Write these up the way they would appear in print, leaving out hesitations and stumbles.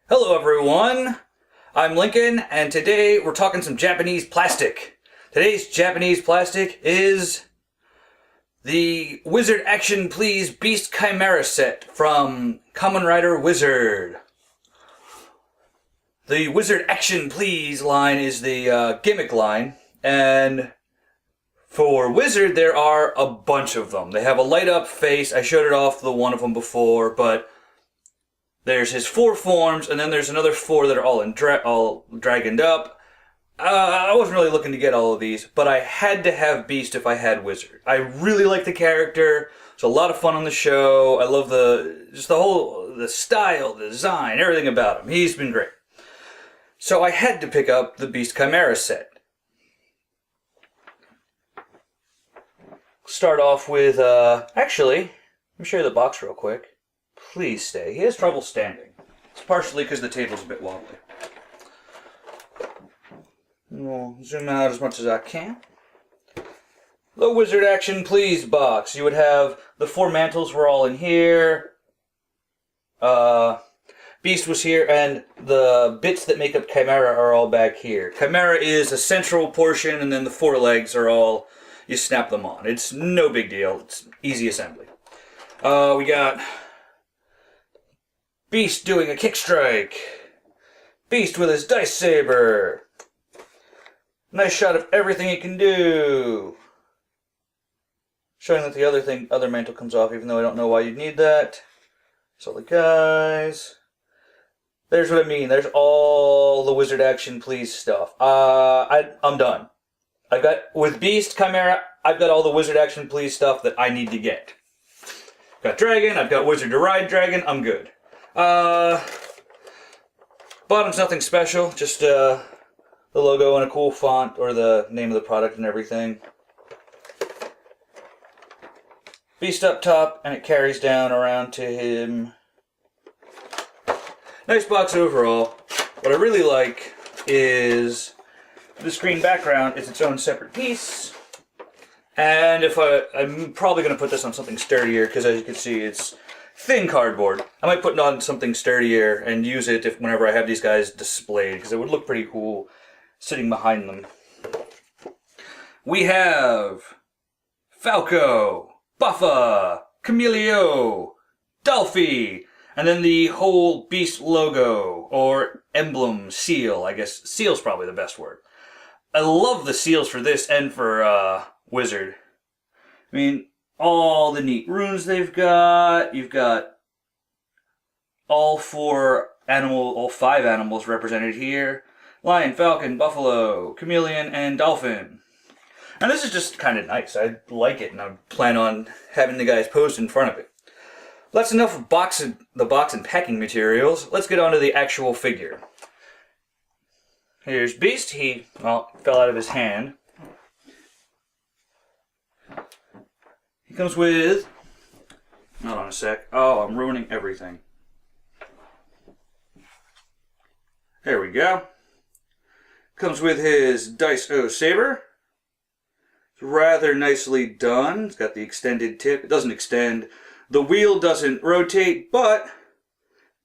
Hello everyone, I'm Lincoln, and today we're talking some Japanese plastic. Today's Japanese plastic is the Wizard Action Please Beast Chimera set from Kamen Rider Wizard. The Wizard Action Please line is the gimmick line, and for Wizard there are a bunch of them. They have a light up face. I showed it off the one of them before, but there's his 4 forms, and then there's another 4 that are all dragoned up. I wasn't really looking to get all of these, but I had to have Beast if I had Wizard. I really like the character. It's a lot of fun on the show. I love the style, the design, everything about him. He's been great. So I had to pick up the Beast Chimera set. Start off with, actually, let me show you the box real quick. Please stay. He has trouble standing. It's partially because the table's a bit wobbly. I'll zoom out as much as I can. The Wizard Action Please box. You would have the 4 mantles were all in here. Beast was here, and the bits that make up Chimera are all back here. Chimera is a central portion, and then the 4 legs are all, you snap them on. It's no big deal. It's easy assembly. We got Beast doing a kick strike. Beast with his dice saber. Nice shot of everything he can do. Showing that the other mantle comes off, even though I don't know why you'd need that. So the guys. There's what I mean. There's all the Wizard Action Please stuff. I'm done. With Beast Chimera, I've got all the Wizard Action Please stuff that I need to get. Got Dragon, I've got Wizard to ride Dragon, I'm good. Bottom's nothing special, just the logo and a cool font, or the name of the product and everything. Beast up top, and it carries down around to him. Nice box overall. What I really like is the screen background is its own separate piece. And I'm probably going to put this on something sturdier, because as you can see it's thin cardboard. I might put it on something sturdier and use it whenever I have these guys displayed, because it would look pretty cool sitting behind them. We have Falco, Buffa, Camilio, Dolphy, and then the whole Beast logo, or emblem, seal. I guess seal's probably the best word. I love the seals for this and for Wizard. I mean, all the neat runes they've got. You've got all 5 animals represented here. Lion, falcon, buffalo, chameleon, and dolphin. And this is just kind of nice. I like it, and I plan on having the guys posed in front of it. That's enough of the box and packing materials. Let's get on to the actual figure. Here's Beast. He fell out of his hand. He comes with... Hold on a sec. Oh, I'm ruining everything. There we go. Comes with his Dice-O saber. It's rather nicely done. It's got the extended tip. It doesn't extend. The wheel doesn't rotate, but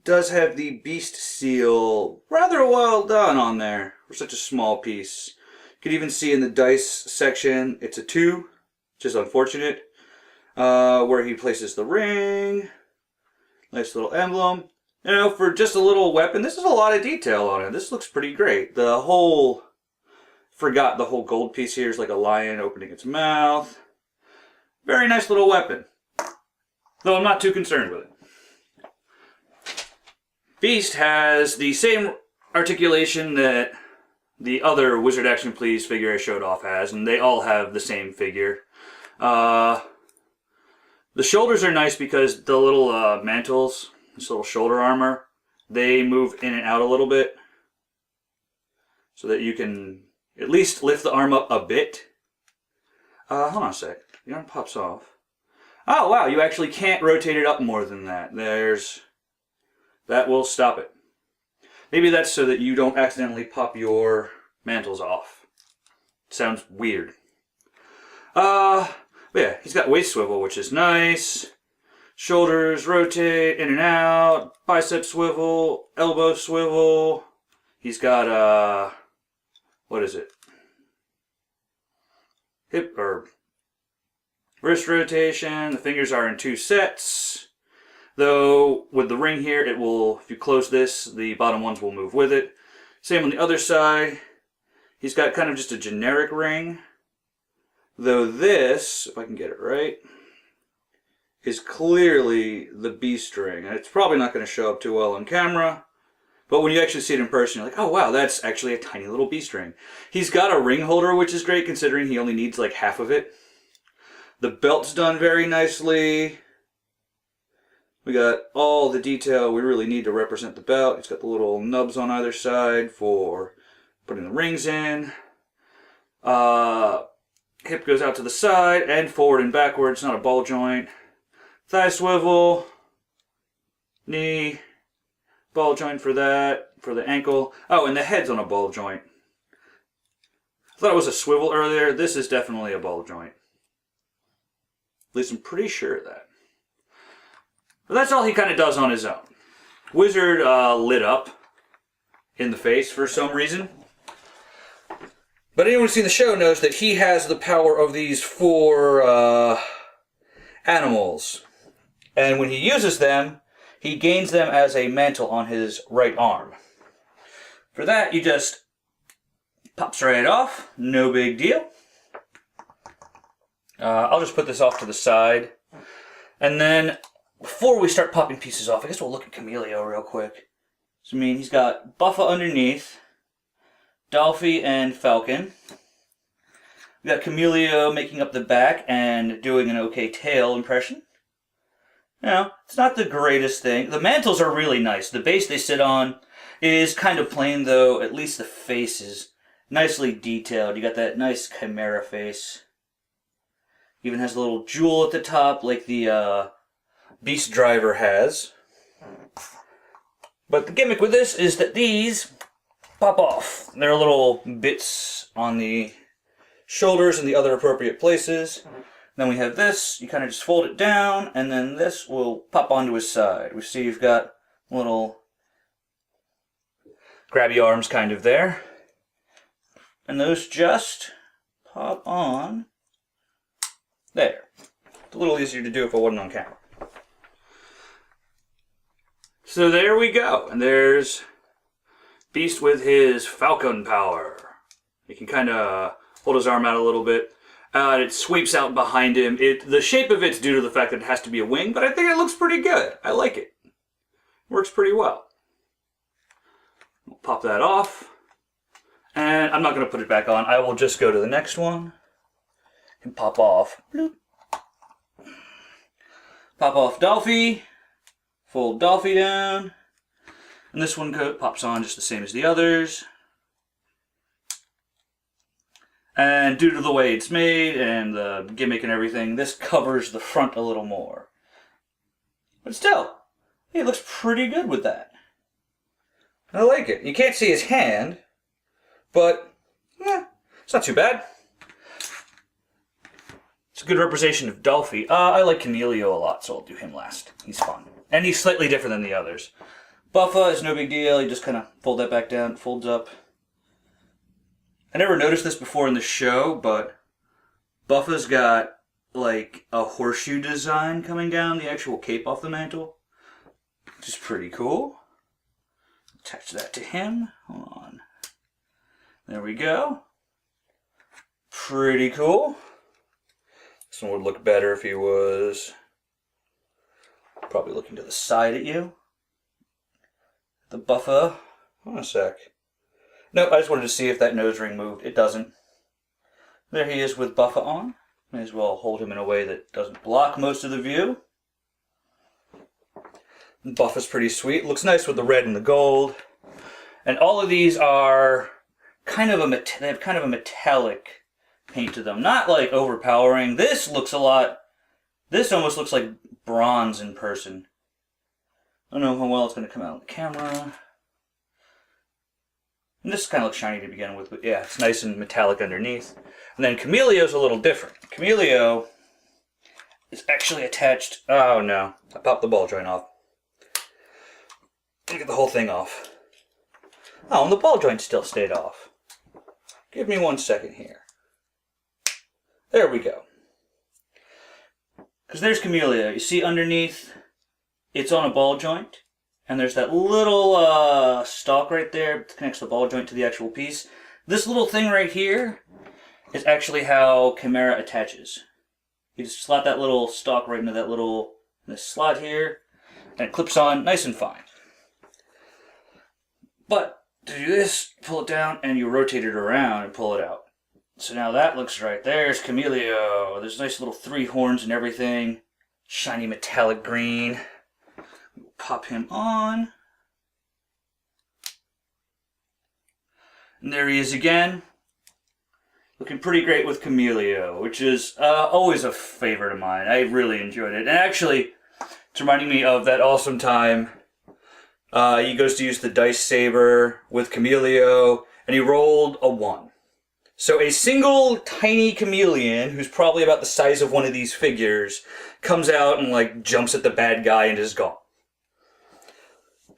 does have the Beast seal rather well done on there for such a small piece. You can even see in the dice section it's a 2, which is unfortunate. Where he places the ring. Nice little emblem. You know, for just a little weapon, this is a lot of detail on it. This looks pretty great. The whole gold piece here is like a lion opening its mouth. Very nice little weapon. Though I'm not too concerned with it. Beast has the same articulation that the other Wizard Action Please figure I showed off has, and they all have the same figure. The shoulders are nice because the little mantles, this little shoulder armor, they move in and out a little bit so that you can at least lift the arm up a bit. Hold on a sec. The arm pops off. Oh wow, you actually can't rotate it up more than that. That will stop it. Maybe that's so that you don't accidentally pop your mantles off. Sounds weird. But yeah, he's got waist swivel, which is nice. Shoulders rotate in and out, bicep swivel, elbow swivel. He's got what is it? Hip or wrist rotation. The fingers are in 2 sets. Though with the ring here, it will, if you close this, the bottom ones will move with it. Same on the other side. He's got kind of just a generic ring. Though this, if I can get it right, is clearly the Beast ring. And it's probably not going to show up too well on camera. But when you actually see it in person, you're like, oh wow, that's actually a tiny little Beast ring. He's got a ring holder, which is great considering he only needs like half of it. The belt's done very nicely. We got all the detail we really need to represent the belt. It's got the little nubs on either side for putting the rings in. Hip goes out to the side and forward and backwards, not a ball joint. Thigh swivel. Knee. Ball joint for that, for the ankle. Oh, and the head's on a ball joint. I thought it was a swivel earlier. This is definitely a ball joint. At least I'm pretty sure of that. But that's all he kind of does on his own. Wizard lit up in the face for some reason. But anyone who's seen the show knows that he has the power of these 4 animals. And when he uses them, he gains them as a mantle on his right arm. For that, you just pops right off. No big deal. I'll just put this off to the side. And then, before we start popping pieces off, I guess we'll look at Camelio real quick. So, I mean, he's got Buffa underneath, Dolphy and Falcon. We got Camelio making up the back and doing an okay tail impression. You know, it's not the greatest thing. The mantles are really nice. The base they sit on is kind of plain, though. At least the face is nicely detailed. You got that nice Chimera face. Even has a little jewel at the top, like the Beast driver has. But the gimmick with this is that these pop off. They're little bits on the shoulders and the other appropriate places. Then we have this, you kind of just fold it down, and then this will pop onto his side. We see you've got little grabby arms kind of there. And those just pop on there. It's a little easier to do if I wasn't on camera. So there we go. And there's Beast with his Falcon power. He can kind of hold his arm out a little bit. It sweeps out behind him. The shape of it's due to the fact that it has to be a wing, but I think it looks pretty good. I like it. Works pretty well. We'll pop that off. And I'm not going to put it back on. I will just go to the next one. And pop off. Bloop. Pop off Dolphy. Fold Dolphy down. And this one pops on just the same as the others. And due to the way it's made and the gimmick and everything, this covers the front a little more. But still, it looks pretty good with that. I like it. You can't see his hand, but it's not too bad. It's a good representation of Dolphy. I like Camelio a lot, so I'll do him last. He's fun. And he's slightly different than the others. Buffa is no big deal. You just kind of fold that back down, folds up. I never noticed this before in the show, but Buffa's got like a horseshoe design coming down the actual cape off the mantle, which is pretty cool. Attach that to him. Hold on. There we go. Pretty cool. This one would look better if he was probably looking to the side at you. The Buffa. Hold on a sec. No, I just wanted to see if that nose ring moved. It doesn't. There he is with Buffa on. May as well hold him in a way that doesn't block most of the view. Buffa's pretty sweet. Looks nice with the red and the gold. And all of these are kind of they have kind of a metallic paint to them. Not like overpowering. This looks a lot. This almost looks like bronze in person. I don't know how well it's going to come out on the camera. And this kind of looks shiny to begin with, but yeah, it's nice and metallic underneath. And then Camelio's a little different. Camelio is actually attached. Oh no, I popped the ball joint off. Let me get the whole thing off. Oh, and the ball joint still stayed off. Give me 1 second here. There we go. Because there's Camellia. You see underneath, it's on a ball joint. And there's that little stalk right there that connects the ball joint to the actual piece. This little thing right here is actually how Chimera attaches. You just slot that little stalk right into that little this slot here, and it clips on nice and fine. But to do this, pull it down and you rotate it around and pull it out. So now that looks right. There's Camellia. There's nice little 3 horns and everything. Shiny metallic green. Pop him on. And there he is again. Looking pretty great with Camellia, which is always a favorite of mine. I really enjoyed it. And actually, it's reminding me of that awesome time he goes to use the dice saber with Camellia, and he rolled a 1. So a single tiny chameleon, who's probably about the size of one of these figures, comes out and like jumps at the bad guy and is gone.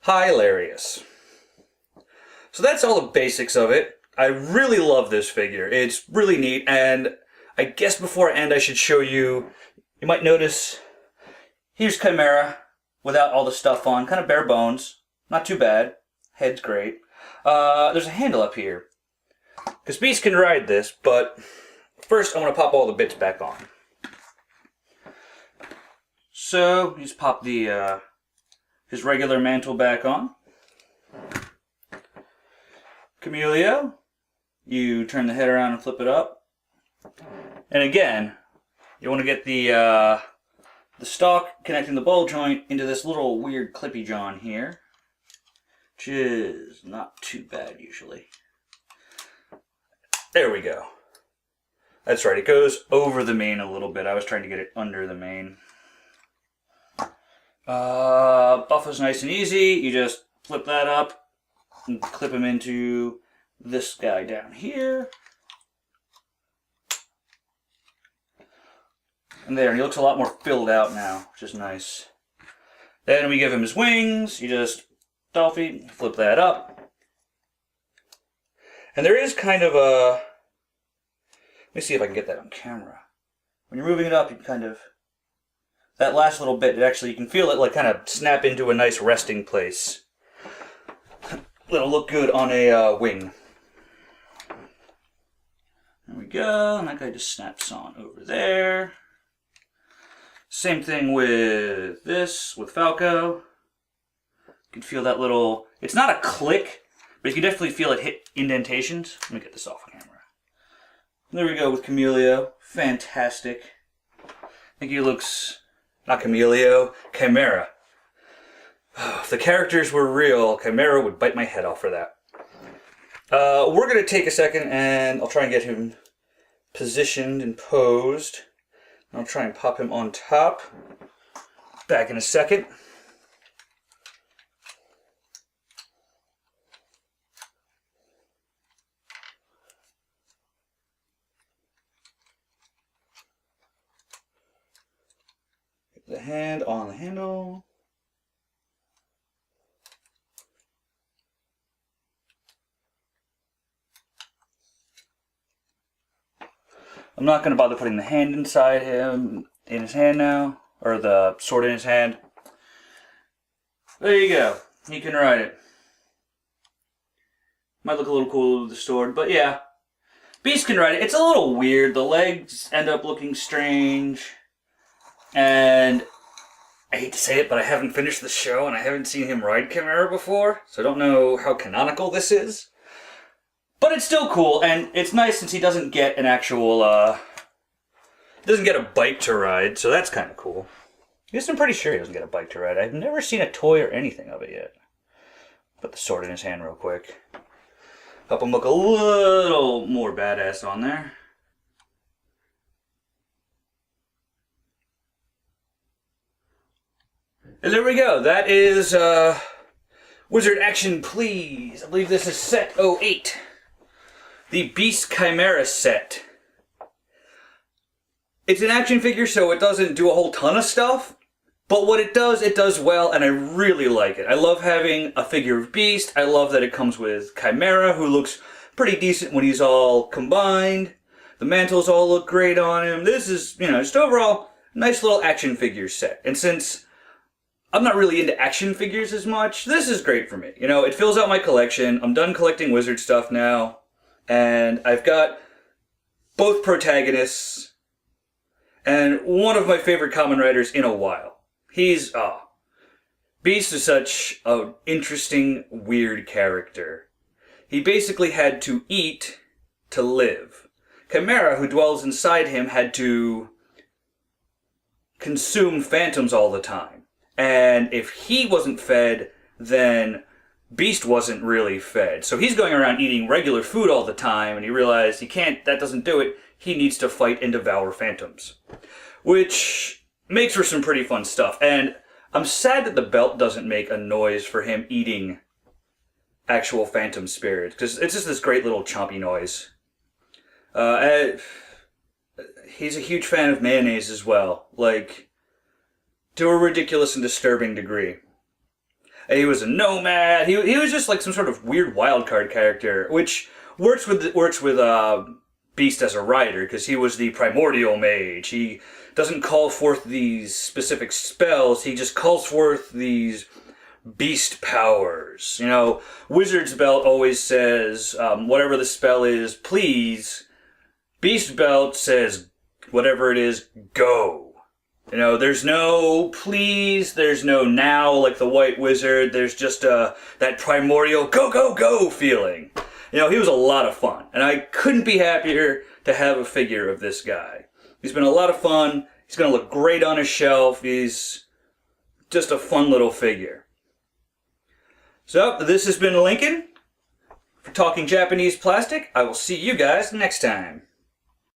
Hilarious. So that's all the basics of it. I really love this figure. It's really neat, and I guess before I end I should show you, you might notice, here's Chimera without all the stuff on, kind of bare bones. Not too bad. Head's great. There's a handle up here. Because Beast can ride this, but first I want to pop all the bits back on. So, you just pop the his regular mantle back on. Camellia, you turn the head around and flip it up. And again, you want to get the stalk connecting the ball joint into this little weird clippy john here, which is not too bad usually. There we go. That's right, it goes over the mane a little bit. I was trying to get it under the mane. Buff is nice and easy. You just flip that up and clip him into this guy down here. And there, and he looks a lot more filled out now, which is nice. Then we give him his wings. You just Dolphy, flip that up. And there is kind of a... Let me see if I can get that on camera. When you're moving it up, you kind of... That last little bit, it actually, you can feel it like kind of snap into a nice resting place. It'll look good on a wing. There we go, and that guy just snaps on over there. Same thing with this, with Falco. You can feel that little... It's not a click, but you can definitely feel it hit indentations. Let me get this off camera. There we go with Camellia. Fantastic. I think he looks... Not Camellia, Chimera. If the characters were real, Chimera would bite my head off for that. We're going to take a second and I'll try and get him positioned and posed. I'll try and pop him on top. Back in a second. The hand on the handle. I'm not going to bother putting the hand inside him, in his hand now, or the sword in his hand. There you go. He can ride it. Might look a little cool with the sword, but yeah. Beast can ride it. It's a little weird. The legs end up looking strange. And I hate to say it, but I haven't finished the show and I haven't seen him ride Chimera before, so I don't know how canonical this is. But it's still cool, and it's nice since he doesn't get an actual, doesn't get a bike to ride, so that's kind of cool. I guess I'm pretty sure he doesn't get a bike to ride. I've never seen a toy or anything of it yet. Put the sword in his hand real quick. Help him look a little more badass on there. And there we go. That is Wizard Action Please. I believe this is set 08. The Beast Chimera set. It's an action figure, so it doesn't do a whole ton of stuff. But what it does well, and I really like it. I love having a figure of Beast. I love that it comes with Chimera, who looks pretty decent when he's all combined. The mantles all look great on him. This is, just overall, nice little action figure set. And since I'm not really into action figures as much, this is great for me. It fills out my collection. I'm done collecting Wizard stuff now. And I've got both protagonists and one of my favorite Kamen Riders in a while. Beast is such an interesting, weird character. He basically had to eat to live. Chimera, who dwells inside him, had to consume phantoms all the time. And if he wasn't fed, then Beast wasn't really fed. So he's going around eating regular food all the time, and he realized that doesn't do it. He needs to fight and devour phantoms. Which makes for some pretty fun stuff. And I'm sad that the belt doesn't make a noise for him eating actual phantom spirits, because it's just this great little chompy noise. He's a huge fan of mayonnaise as well, to a ridiculous and disturbing degree. And he was a nomad. He was just like some sort of weird wildcard character, which works with Beast as a rider, because he was the primordial mage. He doesn't call forth these specific spells, he just calls forth these beast powers. Wizard's belt always says, whatever the spell is, please. Beast belt says, whatever it is, go. There's no please, there's no now like the White Wizard, there's just that primordial go, go, go feeling. He was a lot of fun, and I couldn't be happier to have a figure of this guy. He's been a lot of fun. He's going to look great on his shelf. He's just a fun little figure. So, this has been Lincoln for Talking Japanese Plastic. I will see you guys next time.